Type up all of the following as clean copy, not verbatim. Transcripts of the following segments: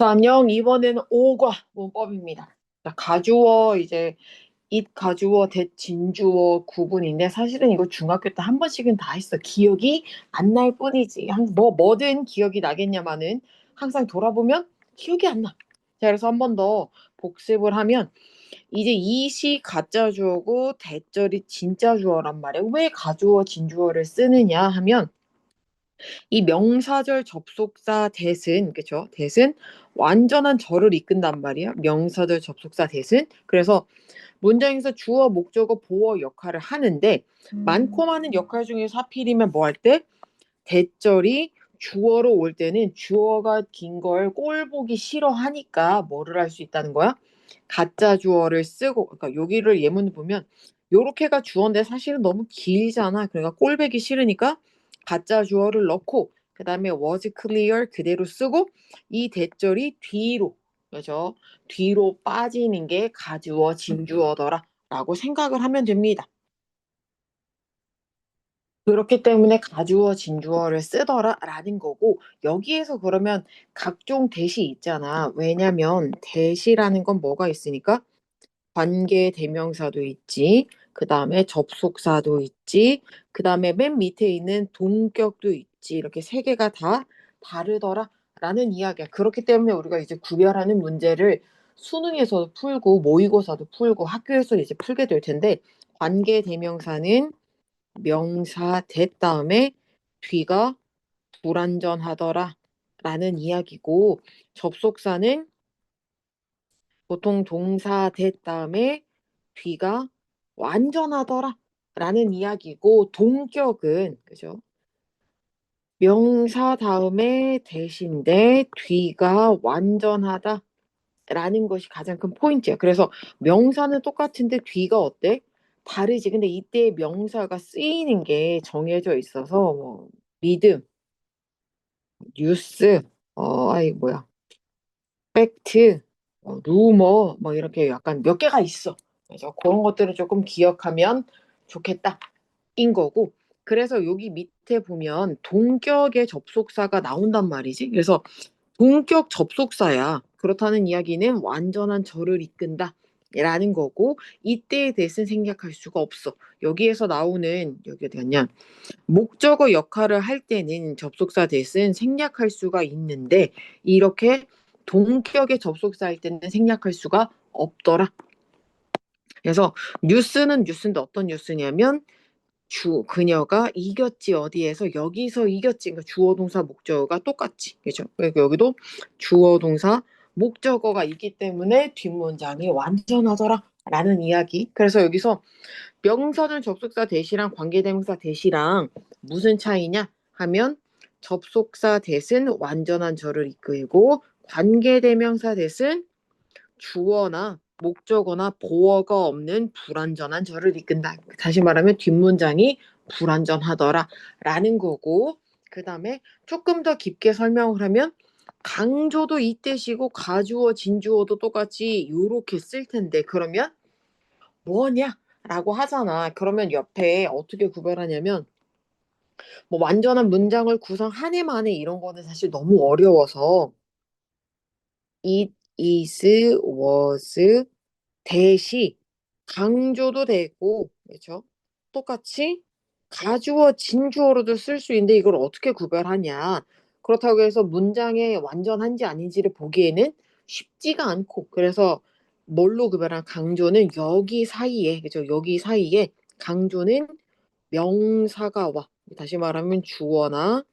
안녕. 이번에는 오과 문법입니다. 자, 가주어 이제 잇 가주어 대 진주어 구분인데 사실은 이거 중학교 때 한 번씩은 다 했어. 기억이 안 날 뿐이지. 뭐든 기억이 나겠냐마는 항상 돌아보면 기억이 안 나. 자, 그래서 한 번 더 복습을 하면 이제 이시 가짜 주어고 대절이 진짜 주어란 말이야. 왜 가주어 진주어를 쓰느냐 하면 이 명사절 접속사 대신, 그쵸? 대신 완전한 절을 이끈단 말이야. 명사절 접속사 대신. 그래서 문장에서 주어, 목적어, 보어 역할을 하는데 많고 많은 역할 중에서 하필이면 뭐 할 때? 대절이 주어로 올 때는 주어가 긴 걸 꼴 보기 싫어하니까 뭐를 할 수 있다는 거야? 가짜 주어를 쓰고, 그러니까 여기를 예문을 보면 요렇게가 주어인데 사실은 너무 길잖아. 그러니까 꼴배기 싫으니까 가짜 주어를 넣고 그다음에 was clear 그대로 쓰고 이 대절이 뒤로, 그죠? 뒤로 빠지는 게 가주어 진주어더라라고 생각을 하면 됩니다. 그렇기 때문에 가주어 진주어를 쓰더라라는 거고 여기에서 그러면 각종 대시 있잖아. 왜냐면 대시라는 건 뭐가 있으니까 관계 대명사도 있지. 그다음에 접속사도 있지. 그다음에 맨 밑에 있는 동격도 있지. 이렇게 세 개가 다 다르더라라는 이야기야. 그렇기 때문에 우리가 이제 구별하는 문제를 수능에서도 풀고 모의고사도 풀고 학교에서 이제 풀게 될 텐데 관계 대명사는 명사 대 다음에 뒤가 불완전하더라 라는 이야기고 접속사는 보통 동사 대 다음에 뒤가 완전하더라 라는 이야기고 동격은 그죠? 명사 다음에 대신데 뒤가 완전하다 라는 것이 가장 큰 포인트야. 그래서 명사는 똑같은데 뒤가 어때? 다르지. 근데 이때 명사가 쓰이는 게 정해져 있어서 뭐 믿음, 뉴스, 아이 뭐야, 팩트, 루머 뭐 이렇게 약간 몇 개가 있어. 그래서 그런 것들을 조금 기억하면 좋겠다 인 거고. 그래서 여기 밑에 보면 동격의 접속사가 나온단 말이지. 그래서 동격 접속사야. 그렇다는 이야기는 완전한 절을 이끈다. 라는 거고 이때에 대해서는 생략할 수가 없어. 여기에서 나오는 여기 어디 갔냐? 목적어 역할을 할 때는 접속사 대신 생략할 수가 있는데 이렇게 동격의 접속사일 때는 생략할 수가 없더라. 그래서 뉴스는 뉴스인데 어떤 뉴스냐면 그녀가 이겼지 어디에서 여기서 이겼지 그러니까 주어 동사 목적어가 똑같지 그죠? 그러니까 여기도 주어 동사 목적어가 있기 때문에 뒷문장이 완전하더라 라는 이야기. 그래서 여기서 명사절 접속사 대시랑 관계대명사 대시랑 무슨 차이냐 하면 접속사 대신 완전한 절을 이끌고 관계대명사 대신 주어나 목적어나 보어가 없는 불완전한 절을 이끈다. 다시 말하면 뒷문장이 불완전하더라 라는 거고 그 다음에 조금 더 깊게 설명을 하면 강조도 이때시고 가주어 진주어도 똑같이 요렇게 쓸 텐데 그러면 뭐냐? 라고 하잖아. 그러면 옆에 어떻게 구별하냐면 뭐 완전한 문장을 구성한 해만에 이런 거는 사실 너무 어려워서 it, is, was 대시 강조도 되고 그렇죠? 똑같이 가주어 진주어로도 쓸 수 있는데 이걸 어떻게 구별하냐? 그렇다고 해서 문장에 완전한지 아닌지를 보기에는 쉽지가 않고 그래서 뭘로 구별한 강조는 여기 사이에 그죠? 여기 사이에 강조는 명사가 와. 다시 말하면 주어나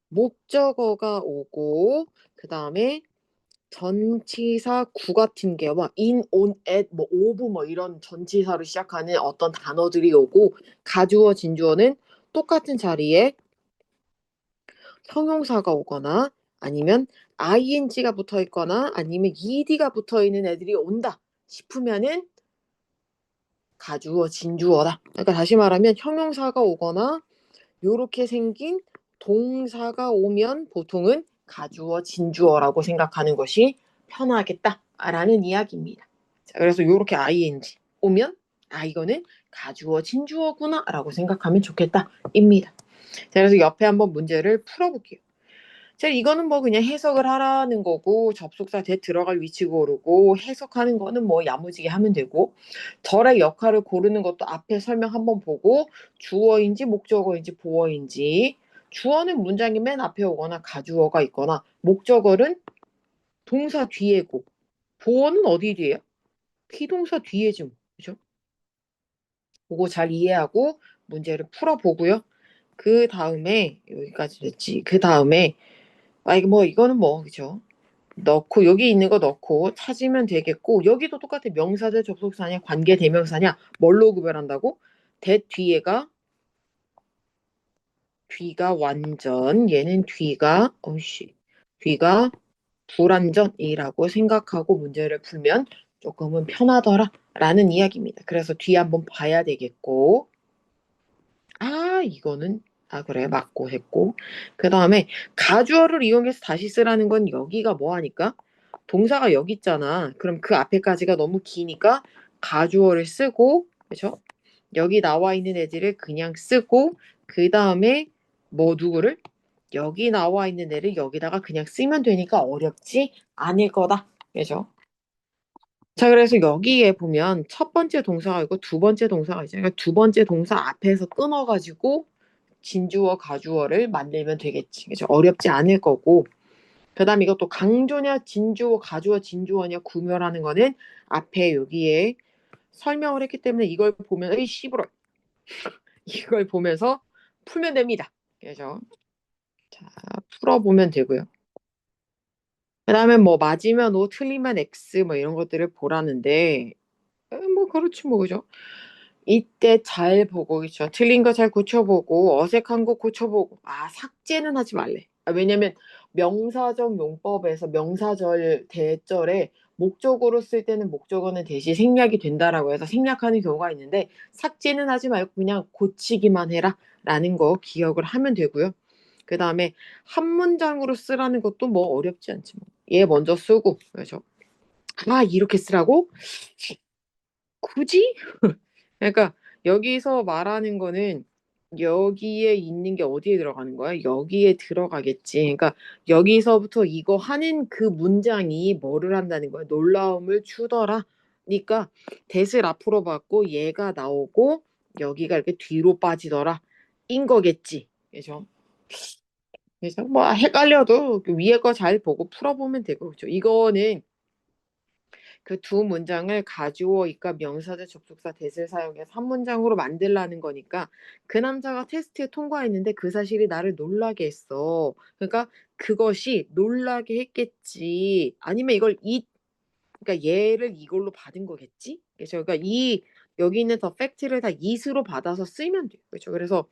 목적어가 오고 그다음에 전치사 구 같은 게 막 in, on, at, 뭐 of 뭐 이런 전치사로 시작하는 어떤 단어들이 오고 가주어 진주어는 똑같은 자리에 형용사가 오거나 아니면 ing가 붙어 있거나 아니면 ed가 붙어 있는 애들이 온다 싶으면은 가주어 진주어다. 그러니까 다시 말하면 형용사가 오거나 요렇게 생긴 동사가 오면 보통은 가주어 진주어라고 생각하는 것이 편하겠다라는 이야기입니다. 자, 그래서 요렇게 ing 오면 이거는 가주어 진주어구나라고 생각하면 좋겠다입니다. 자, 그래서 옆에 한번 문제를 풀어볼게요. 자, 이거는 뭐 그냥 해석을 하라는 거고 접속사 대 들어갈 위치 고르고 해석하는 거는 뭐 야무지게 하면 되고 절의 역할을 고르는 것도 앞에 설명 한번 보고 주어인지 목적어인지 보어인지 주어는 문장이 맨 앞에 오거나 가주어가 있거나 목적어는 동사 뒤에고 보어는 어디 뒤에요? 피동사 뒤에지 뭐. 그죠? 그거 잘 이해하고 문제를 풀어보고요. 그 다음에 여기까지 됐지. 그 다음에 이거 뭐 이거는 뭐 그죠? 넣고 여기 있는 거 넣고 찾으면 되겠고 여기도 똑같아. 명사대 접속사냐 관계 대명사냐 뭘로 구별한다고? 대 뒤가 완전 얘는 뒤가 불완전이라고 생각하고 문제를 풀면 조금은 편하더라라는 이야기입니다. 그래서 뒤 한번 봐야 되겠고 이거는 그래 맞고 했고 그 다음에 가주어를 이용해서 다시 쓰라는 건 여기가 뭐 하니까 동사가 여기 있잖아. 그럼 그 앞에까지가 너무 기니까 가주어를 쓰고 그렇죠? 여기 나와 있는 애들을 그냥 쓰고 그 다음에 뭐 누구를 여기 나와 있는 애를 여기다가 그냥 쓰면 되니까 어렵지 않을 거다. 그죠? 자, 그래서 여기에 보면 첫 번째 동사가 있고 두 번째 동사가 있잖아요. 그러니까 두 번째 동사 앞에서 끊어가지고 진주어, 가주어를 만들면 되겠지. 그죠? 어렵지 않을 거고. 그 다음 이것도 강조냐, 진주어, 가주어, 진주어냐 구별하는 거는 앞에 여기에 설명을 했기 때문에 이걸 보면, 에이, 씨부러. 이걸 보면서 풀면 됩니다. 그죠? 자, 풀어보면 되고요. 그 다음에 뭐 맞으면 O, 틀리면 X 뭐 이런 것들을 보라는데, 뭐 그렇지 뭐 그죠? 이때 잘 보고 그죠? 틀린 거 잘 고쳐보고 어색한 거 고쳐보고 삭제는 하지 말래. 왜냐면 명사적 용법에서 명사절 대절에 목적어로 쓸 때는 목적어는 대신 생략이 된다라고 해서 생략하는 경우가 있는데 삭제는 하지 말고 그냥 고치기만 해라 라는 거 기억을 하면 되고요. 그 다음에 한 문장으로 쓰라는 것도 뭐 어렵지 않지 뭐. 얘 먼저 쓰고 그죠? 이렇게 쓰라고? 굳이? 그러니까 여기서 말하는 거는 여기에 있는 게 어디에 들어가는 거야? 여기에 들어가겠지. 그러니까 여기서부터 이거 하는 그 문장이 뭐를 한다는 거야? 놀라움을 주더라. 그러니까 대을 앞으로 받고 얘가 나오고 여기가 이렇게 뒤로 빠지더라. 인 거겠지. 그죠? 그래서 뭐 헷갈려도 그 위에 거 잘 보고 풀어보면 되고 그죠? 이거는 그 두 문장을 가주어이까 명사절 접속사 대을 사용해서 한 문장으로 만들라는 거니까 그 남자가 테스트에 통과했는데 그 사실이 나를 놀라게 했어. 그러니까 그것이 놀라게 했겠지. 아니면 그러니까 얘를 이걸로 받은 거겠지. 그렇죠. 그러니까 여기 있는 더 팩트를 다 it으로 받아서 쓰면 돼요. 그렇죠. 그래서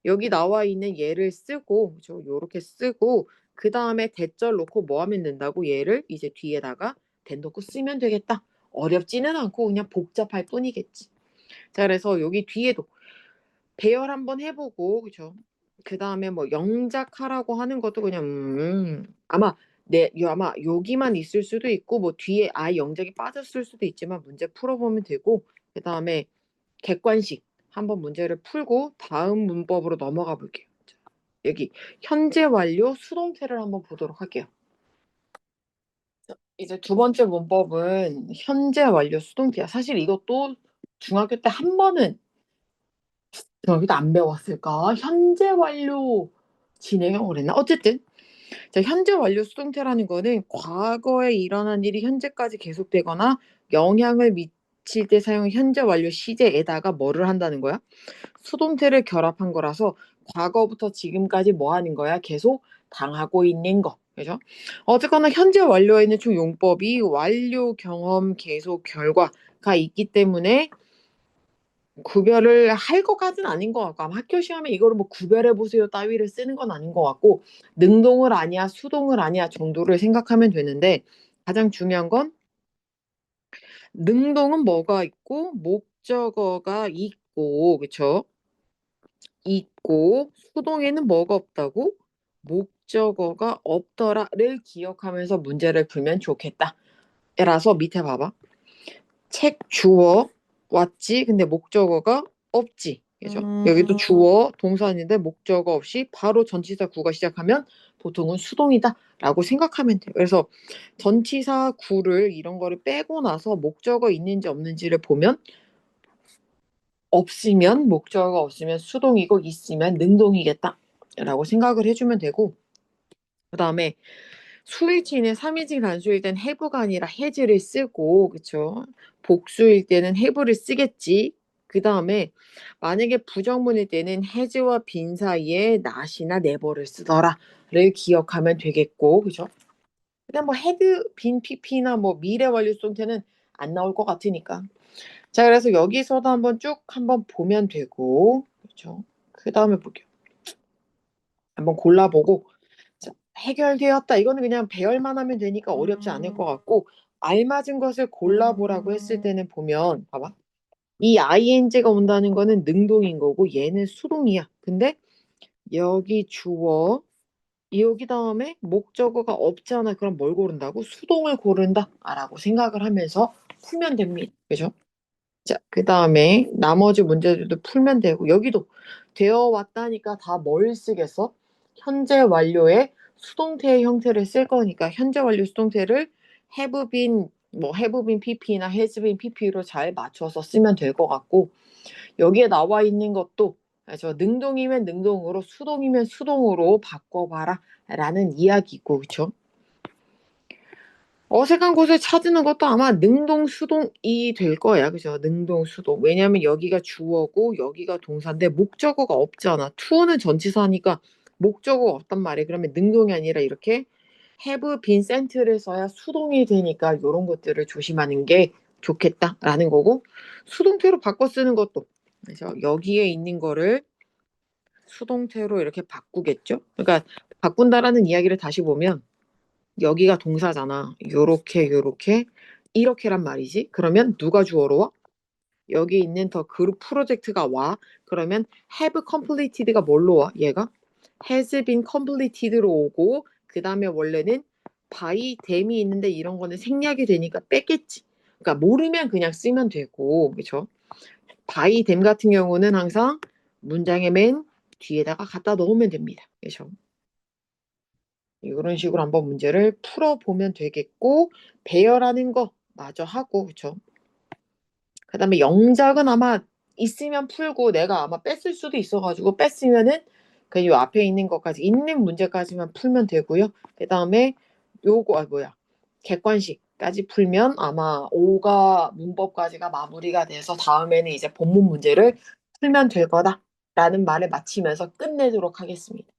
여기 나와 있는 얘를 쓰고 그렇죠. 요렇게 쓰고 그 다음에 대절 놓고 뭐 하면 된다고 얘를 이제 뒤에다가 대놓고 쓰면 되겠다. 어렵지는 않고 그냥 복잡할 뿐이겠지. 자, 그래서 여기 뒤에도 배열 한번 해보고 그죠? 그 다음에 뭐 영작하라고 하는 것도 그냥 아마 여기만 있을 수도 있고 뭐 뒤에 영작이 빠졌을 수도 있지만 문제 풀어보면 되고 그 다음에 객관식 한번 문제를 풀고 다음 문법으로 넘어가 볼게요. 여기 현재 완료 수동태를 한번 보도록 할게요. 이제 두 번째 문법은 현재 완료 수동태야. 사실 이것도 중학교 때 한 번은 중학교 때 안 배웠을까? 현재 완료 진행형을 했나? 어쨌든 자, 현재 완료 수동태라는 거는 과거에 일어난 일이 현재까지 계속되거나 영향을 미칠 때 사용한 현재 완료 시제에다가 뭐를 한다는 거야? 수동태를 결합한 거라서 과거부터 지금까지 뭐 하는 거야? 계속 당하고 있는 거. 그죠? 어쨌거나 현재 완료에는 총 용법이 완료, 경험, 계속, 결과가 있기 때문에 구별을 할 것까지는 아닌 것 같고 아마 학교 시험에 이거를 뭐 구별해 보세요 따위를 쓰는 건 아닌 것 같고 능동을 아니야 수동을 아니야 정도를 생각하면 되는데 가장 중요한 건 능동은 뭐가 있고 목적어가 있고 그쵸? 있고 수동에는 뭐가 없다고? 목적어가 없더라를 기억하면서 문제를 풀면 좋겠다. 라서 밑에 봐봐. 책 주워 왔지 근데 목적어가 없지. 그죠? 여기도 주어, 동사인데 목적어 없이 바로 전치사 구가 시작하면 보통은 수동이다 라고 생각하면 돼요. 그래서 전치사 구를 이런 거를 빼고 나서 목적어 있는지 없는지를 보면 없으면 목적어가 없으면 수동이고 있으면 능동이겠다 라고 생각을 해주면 되고, 그 다음에 수일치는 3인칭 단수일 땐 have가 아니라 has를 쓰고, 그쵸? 복수일 때는 have를 쓰겠지. 그 다음에 만약에 부정문일 때는 has와 been 사이에 not이나 never를 쓰더라를 기억하면 되겠고, 그죠? 근데 뭐 had, been, pp나 뭐 미래 완료 수동태는 안 나올 것 같으니까. 자, 그래서 여기서도 한번 보면 되고, 그렇죠? 그 다음에 볼게요. 한번 골라보고, 자, 해결되었다. 이거는 그냥 배열만 하면 되니까 어렵지 않을 것 같고, 알맞은 것을 골라보라고 했을 때는 보면, 봐봐. 이 ing가 온다는 거는 능동인 거고, 얘는 수동이야. 근데 여기 주어, 여기 다음에 목적어가 없잖아. 그럼 뭘 고른다고? 수동을 고른다. 라고 생각을 하면서 풀면 됩니다. 그죠? 자, 그 다음에 나머지 문제들도 풀면 되고, 여기도 되어 왔다니까 다 뭘 쓰겠어? 현재 완료의 수동태의 형태를 쓸 거니까 현재 완료 수동태를 have been, 뭐 have been pp나 has been pp로 잘 맞춰서 쓰면 될 것 같고, 여기에 나와 있는 것도 그래서 능동이면 능동으로, 수동이면 수동으로 바꿔봐라 라는 이야기고, 그쵸? 어색한 곳을 찾는 것도 아마 능동 수동이 될 거야. 그죠? 능동 수동. 왜냐면 여기가 주어고 여기가 동사인데 목적어가 없잖아. to는 전치사니까 목적어가 없단 말이야. 그러면 능동이 아니라 이렇게 have been sent를 써야 수동이 되니까 이런 것들을 조심하는 게 좋겠다라는 거고, 수동태로 바꿔 쓰는 것도 그래서 여기에 있는 거를 수동태로 이렇게 바꾸겠죠. 그러니까 바꾼다라는 이야기를 다시 보면 여기가 동사잖아. 요렇게 요렇게 이렇게란 말이지. 그러면 누가 주어로 와? 여기 있는 더 그룹 프로젝트가 와. 그러면 have completed가 뭘로 와? 얘가 has been completed로 오고, 그 다음에 원래는 by them이 있는데 이런 거는 생략이 되니까 뺐겠지. 그러니까 모르면 그냥 쓰면 되고, 그렇죠? by them 같은 경우는 항상 문장의 맨 뒤에다가 갖다 넣으면 됩니다. 그렇죠? 이런 식으로 한번 문제를 풀어보면 되겠고, 배열하는 거 마저 하고, 그쵸? 그 다음에 영작은 아마 있으면 풀고 내가 아마 뺐을 수도 있어가지고 뺐으면은 그 요 앞에 있는 것까지 있는 문제까지만 풀면 되고요. 그 다음에 요거 객관식까지 풀면 아마 5가 문법까지가 마무리가 돼서 다음에는 이제 본문 문제를 풀면 될 거다라는 말을 마치면서 끝내도록 하겠습니다.